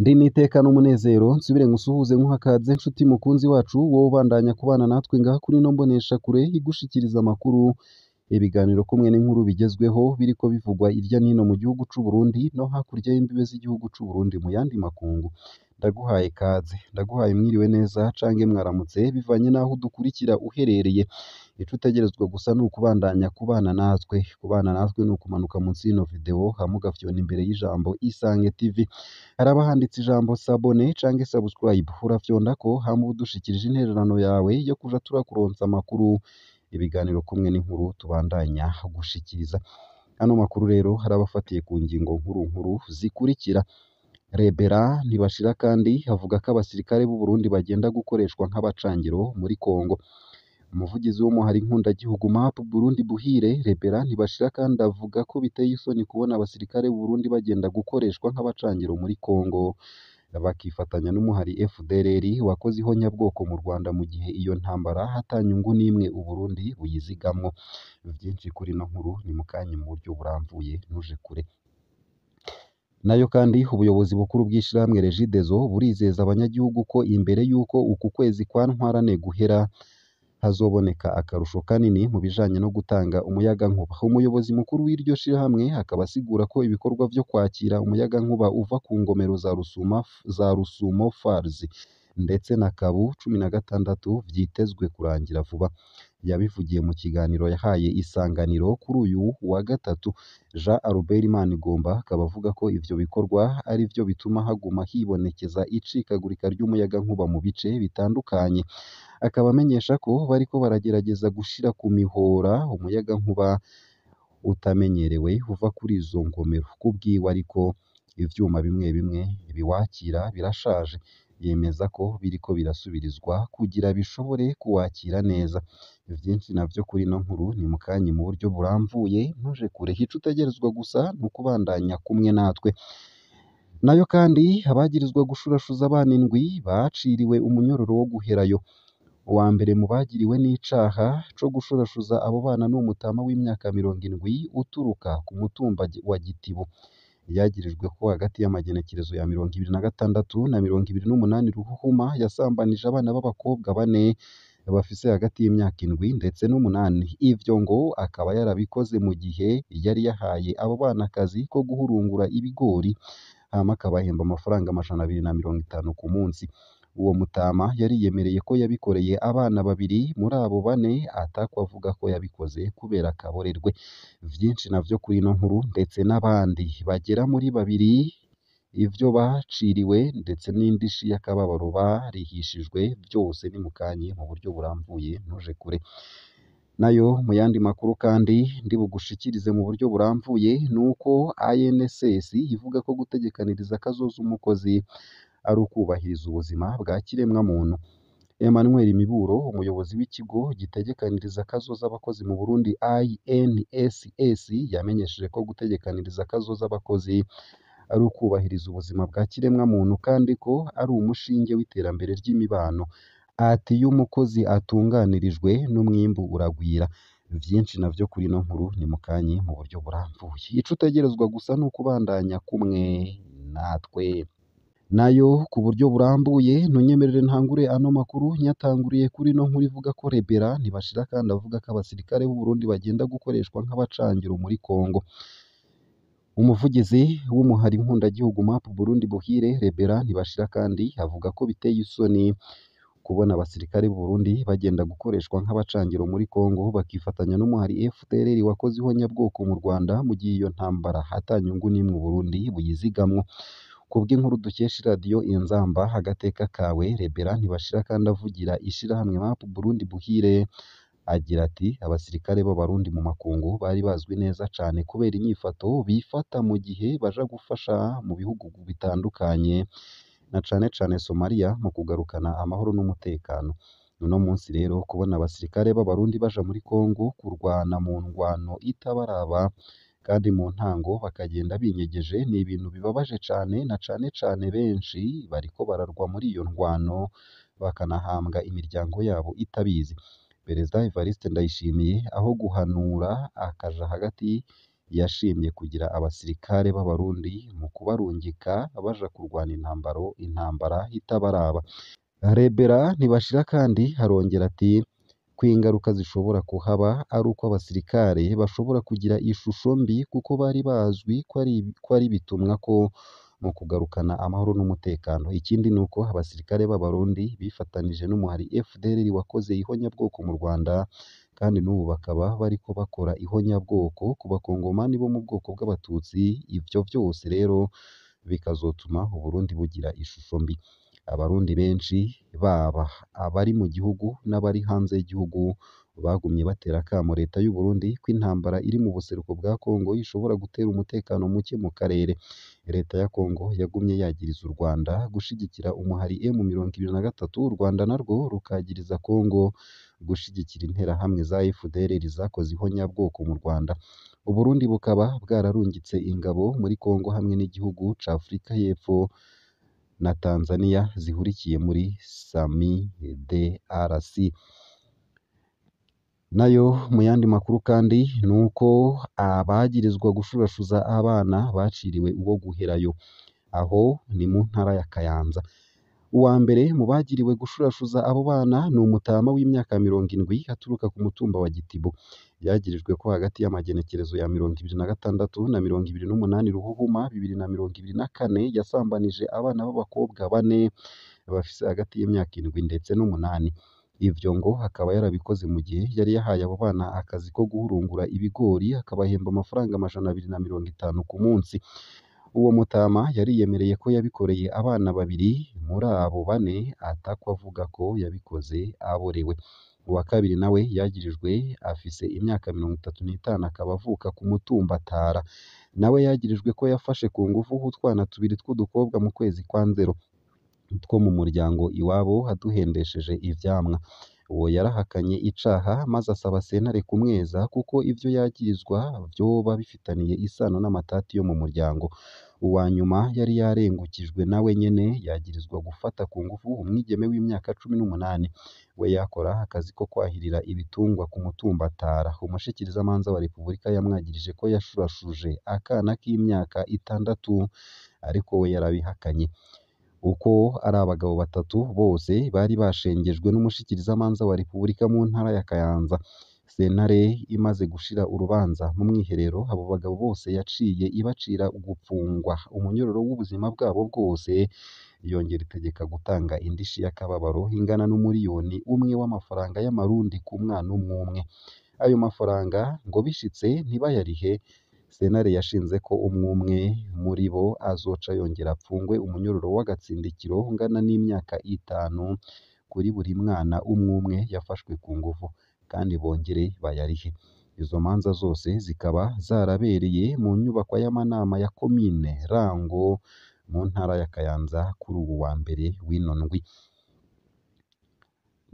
Ndi nitekana umunezero nsubire ngusuhuze nkuhakaze nshuti mukunzi wacu wowe ubandanya kubana natwe ngaha kuri ino mboneshakure igushikiriza amakuru, ibiganiro kumwe n'inkuru bigezweho biriko bivugwa irya nino mu gihugu c'u Burundi no hakurya y'imbibe z'igihugu c'u Burundi mu yandi makungu. Ndaguhaye kaze, ndaguhaye mwiriwe neza cange mwaramutse bivanye n'aho udukurikira uherereye. Ico utegerezwa gusa ni ukubandanya kubana natwe. Kubana natwe ni ukumanuka munsi y'ino video hama ugafyona imbere y'ijambo Isange TV. Haraba handitse ijambo sabone cange subscribe, urafyondako hama uba udushikirije intererano yawe yo kuja turakuronsa amakuru, ibiganiro kumwe n'inkuru tubandanya gushikiriza. Ano makuru rero harabafatiye ku ngingo nkuru zikurikira. Rebera ntibashira kandi avuga ko abasirikare b'u Burundi bagenda gukoreshwa nk'abacangiro muri Kongo. Umuvugizi w'umuhari nkundagihugu MAP Burundi Buhire Rebera ntibashira kandi avuga ko biteye isoni kubona abasirikare b'u Burundi bagenda gukoreshwa nk'abacangiro muri Kongo, bakifatanya n'umuhari FDLR wakoze ihonyabwoko mu Rwanda mu gihe iyo ntambara hatanyungu n'imwe u Burundi buyizigamwo. Vyinshi kuri ino nkuru ni mukanye mu buryo buramvuye ntuje kure. Nayo kandi ubuyobozi bukuru bw'ishirahamwe Regideso burizeza abanyagihugu ko imbere y'uko uku kwezi kwa ntwarane guhera hazoboneka akarusho kanini mu bijanye no gutanga umuyagankuba. Umuyobozi mukuru w'iryo shirahamwe akaba asigura ko ibikorwa vyo kwakira umuyagankuba uva ku ngomero za Rusumo Falls ndetse na Kabu 16 vyitezwe kurangira vuba. Yabivugiye mu kiganiro yahaye Isanganiro kuri uyu wa gatatu. Jean Albert Manigomba akaba avuga ko ivyo bikorwa ari vyo bituma haguma hibonekeza icikagurika ry'umuyagankuba mu bice bitandukanye. Akaba amenyesha ko bariko baragerageza gushira ku mihora umuyagankuba utamenyerewe uva kuri izo ngomero. Kubwiwe ariko ivyuma bimwe bimwe biwakira birashaje. Yemeza ko biriko birasubirizwa kugira bishobore kuwakira neza. Vyinshi navyo kuri ino nkuru ni mukanye mu buryo buramvuye ntuje kure. Ico utegerezwa gusa ni ukubandanya kumwe natwe. Nayo kandi abagirizwa gushurashuza abana indwi baciriwe umunyororo wo guherayo. Uwa mbere mu bagiriwe n'icaha co gushurashuza abo bana ni umutama w'imyaka 70 uturuka ku mutumba wa Gitibo. Yagirijwe ko hagati y'amagenekerezo ya 26 na 28 Ruhuhuma yasambanije abana b'abakobwa 4 bafise hagati y'imyaka 7 ndetse n'8. Ivyo ngo akaba yarabikoze mu gihe yari yahaye abo bana akazi ko guhurungura ibigori, hama akabahemba amafaranga 250 ku munsi. Uwo mutama yariyemereye ko yabikoreye abana 2 muri abo 4 atakwa avuga ko yabikoze kubera akaborerwe. Vyinshi navyo kuri ino nkuru ndetse n'abandi bagera muri 2 ivyo baciriwe ndetse n'indishi y'akababaro barihishijwe byose ni mukanye mu buryo buramvuye ntuje kure. Nayo mu yandi makuru kandi ndi bugushikirize mu buryo buramvuye nuko INSS ivuga ko gutegekaniriza kazoza umukozi ari ukubahiriza ubuzima bwa kiremwa muntu. Emmanuel Miburo umuyobozi w'ikigo gitegekaniriza kazoza abakozi mu Burundi INSS yamenyesheje ko gutegekaniriza kazoza abakozi ari ukubahiriza ubuzima bwa kiremwa muntu kandi ko ari umushinge w'iterambere ry'imibano. Ati iyo umukozi atunganirijwe n'umwimbu uragwira. Vyinshi navyo kuri ino nkuru ni mukanye mu buryo buramvuye. Ico utegerezwa gusa ni ukubandanya kumwe natwe. Nayo ku buryo burambuye ntunyemerere ntangure ano makuru nyatanguriye kuri ino nkuru ivuga ko Rebera ntibashira kandi avuga ko abasirikare b'u Burundi bagenda gukoreshwa nk'abacangiro muri Kongo. Umuvugizi w'umuhari nkundagihugu MAP Burundi Buhire Rebera ntibashira kandi avuga ko biteye isoni kubona abasirikare b'u Burundi bagenda gukoreshwa nk'abacangiro muri Kongo, bakifatanya n'umuhari FDLR wakoze ihonyabwoko mu Rwanda mu gihe iyo ntambara hatanyungu n'imwe u Burundi buyizigamwo. Kubw'inkuru dukesha radio Inzamba agateka kawe, Rebera ntibashira kandi avugira ishirahamwe MAP Burundi Buhire agira ati abasirikare b'abarundi mu makungu bari bazwi neza cane kubera inyifato bifata mu gihe baja gufasha mu bihugu bitandukanye na cane Somalia mu kugarukana amahoro n'umutekano. Uno munsi rero kubona abasirikare b'abarundi baja muri Kongo kurwana mu ndwano itabaraba kandi mu ntango bakagenda binyegeje ni ibintu bibabaje cane na cane benshi bariko bararwa muri iyo ndwano bakanahambwa imiryango yabo itabizi. Perezida Evariste Ndayishimiye aho guhanura akaja hagati yashimye kugira abasirikare b'Abarundi mu kubarungika baja kurwana intambara itabaraba. Rebera Ntibashira kandi arongera ati ko ingaruka zishobora kuhaba ari uko abasirikare bashobora kugira ishusho mbi kuko bari bazwi ko ari bitumwa ko mu kugarukana amahoro n'umutekano. Ikindi ni uko abasirikare b'Abarundi bifatanije n'umuhari FDLR wakoze ihonyabwoko mu Rwanda kandi n'ubu bakaba bariko bakora ihonyabwoko ku bakongomani bo mu bwoko bw'Abatutsi. Ivyo vyose rero bikazotuma Uburundi bugira ishusho mbi. Abarundi benshi baba abari mu gihugu n'abari hanze y'igihugu bagumye batera akamo leta y'u Burundi ko intambara iri mu buseruko bwa Kongo ishobora gutera umutekano muke mu karere. Leta ya Kongo yagumye yagiriza u Rwanda gushigikira umuhari M23, u Rwanda narwo rukagiriza Kongo gushigikira interahamwe za FDLR zakoze ihonyabwoko mu Rwanda. Uburundi bukaba bwararungitse ingabo muri Kongo hamwe n'igihugu ca Afurika y'Epfo na Tanzania zihurikiye muri SAMIDRC. Nayo mu yandi makuru kandi ni uko abagirizwa gushurashuza abana baciriwe uwo guherayo. Aho ni mu ntara ya Kayanza. Uwa mbere mu bagiriwe gushurashuza abo bana ni umutama w'imyaka 70 aturuka ku mutumba wa Gitibo. Yagirijwe ko hagati y'amagenekerezo ya 26 na 28 Ruhuhuma 2024 yasambanije abana b'abakobwa 4 bafise hagati y'imyaka 7 ndetse n'8. Ivyo ngo akaba yarabikoze mu gihe yari yahaye abo bana akazi ko guhurungura ibigori akabahemba amafaranga 250 ku munsi. Uwo mutama yariyemereye ko yabikoreye abana 2 muri abo 4 atakwa avuga ko yabikoze aborewe. Uwa kabiri nawe yagirijwe afise imyaka 35 akaba avuka ku mutumba Tara. Nawe yagirijwe ko yafashe ku ngufu utwana 2 tw'udukobwa mu kwezi kwa Nzero two mu muryango iwabo aduhendesheje ivyamwa. Uwo yarahakanye icaha maze asaba sentare kumweza kuko ivyo yagirizwa vyoba bifitaniye isano n'amatati yo mu muryango. Uwa nyuma yari yarengukijwe nawe nyene yagirizwa gufata ku ngufu umwigeme w'imyaka 18. We yakora akazi ko kwahirira ibitungwa ku mutumba Tara. Umushikirizamanza wa Repubulika yamwagirije ko yashurashuje akana k'imyaka 6 ariko we yarabihakanye. Uko ari abagabo 3 bose bari bashengejwe n'umushikirizamanza wa Repubulika mu ntara ya Kayanza. Sentare imaze gushira urubanza mu mwiherero, abo bagabo bose yaciye ibacira gupfungwa umunyororo w'ubuzima bwabo bwose, yongera itegeka gutanga indishi y'akababaro ingana n'umuriyoni 1 w'amafaranga y'amarundi ku mwana umwe. Ayo mafaranga ngo bishitse ntibayarihe. Sentare yashinze ko umwe muri bo azoca yongera apfungwe umunyororo w'agatsindikiro ungana n'imyaka 5 kuri buri mwana umwe yafashwe ku nguvu kandi bongere bayarihe. Izo manza zose zikaba zarabereye mu nyubakwa y'amanama ya komine Rango mu ntara ya Kayanza kuri ubu wa mbere w'ino ndwi.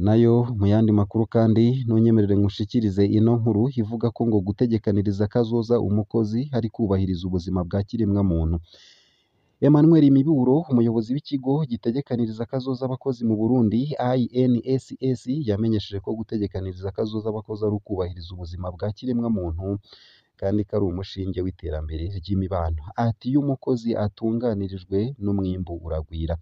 Nayo mu yandi makuru kandi ntunyemerere nkushikirize ino nkuru ivuga ko ngo gutegekaniriza kazoza umukozi hari kubahiriza ubuzima bwa kiremwa muntu. Emmanuel Miburo, umuyobozi w'ikigo gitegekaniriza kazoza abakozi mu Burundi INSS, yamenyesheje ko gutegekaniriza kazoza abakozi ari ukubahiriza ubuzima bwa kiremwa muntu kandi ko ari umushinge w'iterambere ry'imibano. Ati iyo umukozi atunganirijwe n'umwimbu uragwira.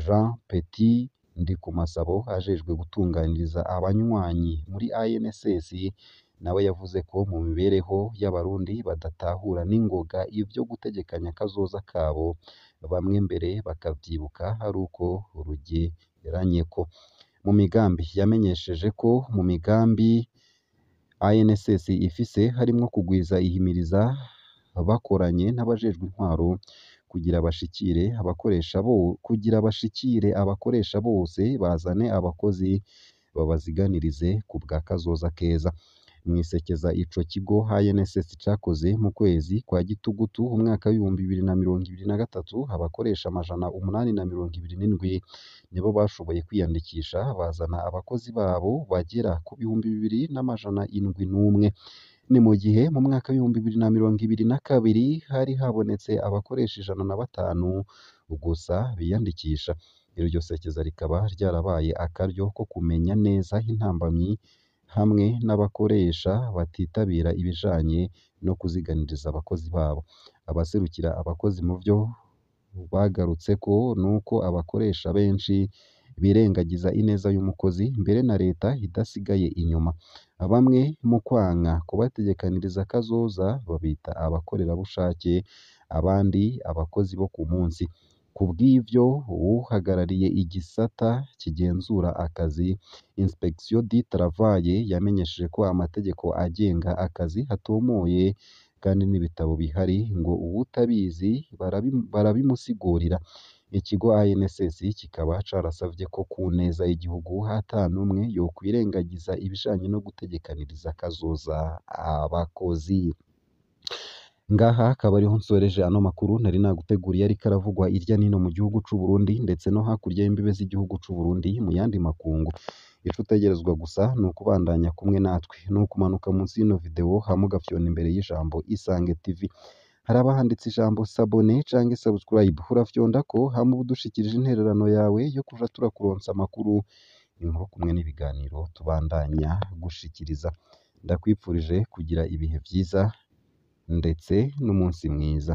Jean Petit Ndikumasabo ajejwe gutunganiriza abanywanyi muri INSS nawe yavuze ko mu mibereho y'Abarundi badatahura n'ingoga ivyo gutegekanya kazoza kabo, bamwe mbere bakavyibuka ari uko rugeranyeko. Mu migambi yamenyesheje ko mu migambi INSS ifise harimwo kugwiza ihimiriza bakoranye n'abajejwe intwaro kugira bashikire abakoresha bose bazane abakozi babaziganirize ku bwa kazoza keza. Mwisekeza ico kigo INSS cakoze mu kwezi kwa Gitugutu umwaka w'ibihumbi 2023, abakoresha 827 nibo bashoboye kwiyandikisha bazana abakozi babo bagera ku 2701. Ni mu gihe mu mwaka w'ibihumbi 2022 hari habonetse abakoresha 105 gusa biyandikisha. Iryo sekeza rikaba ryarabaye akaryo ko kumenya neza intambamyi hamwe n'abakoresha batitabira ibijanye no kuziganiriza abakozi babo. Abaserukira abakozi mu vyo bagarutseko nuko abakoresha benshi birengagiza ineza y'umukozi, mbere na leta idasigaye inyuma. Bamwe mu kwanka kubategekaniriza kazoza babita abakorerabushake, abandi abakozi bo ku munsi. Kubw'ivyo uwuhagarariye igisata kigenzura akazi Inspection du Travail yamenyesheje ko amategeko agenga akazi atomoye kandi n'ibitabo bihari ngo uwutabizi barabimusigurira. Ikigo ANSS kikaba carasavye ko ku neza y'igihugu ata n'umwe yokwirengagiza ibijanye no gutegekaniriza kazoza abakozi. Ngaha akaba ariho nsoreje ano makuru nari naguteguriye ariko aravugwa irya nino mu gihugu c'u Burundi ndetse no hakurya y'imbibe z'igihugu c'u Burundi mu yandi makungu. Ico utegerezwa gusa ni ukubandanya kumwe natwe, ni ukumanuka munsi y'ino video hama ugafyona imbere y'ijambo Isange TV. Haraba handitse ijambo s'abonner canke subscribe, urafyondako hama uba udushikirije intererano yawe yo kuja turakuronsa amakuru, inkuru kumwe n'ibiganiro tubandanya gushikiriza. Ndakwipfurije kugira ibihe vyiza ndetse n'umunsi mwiza.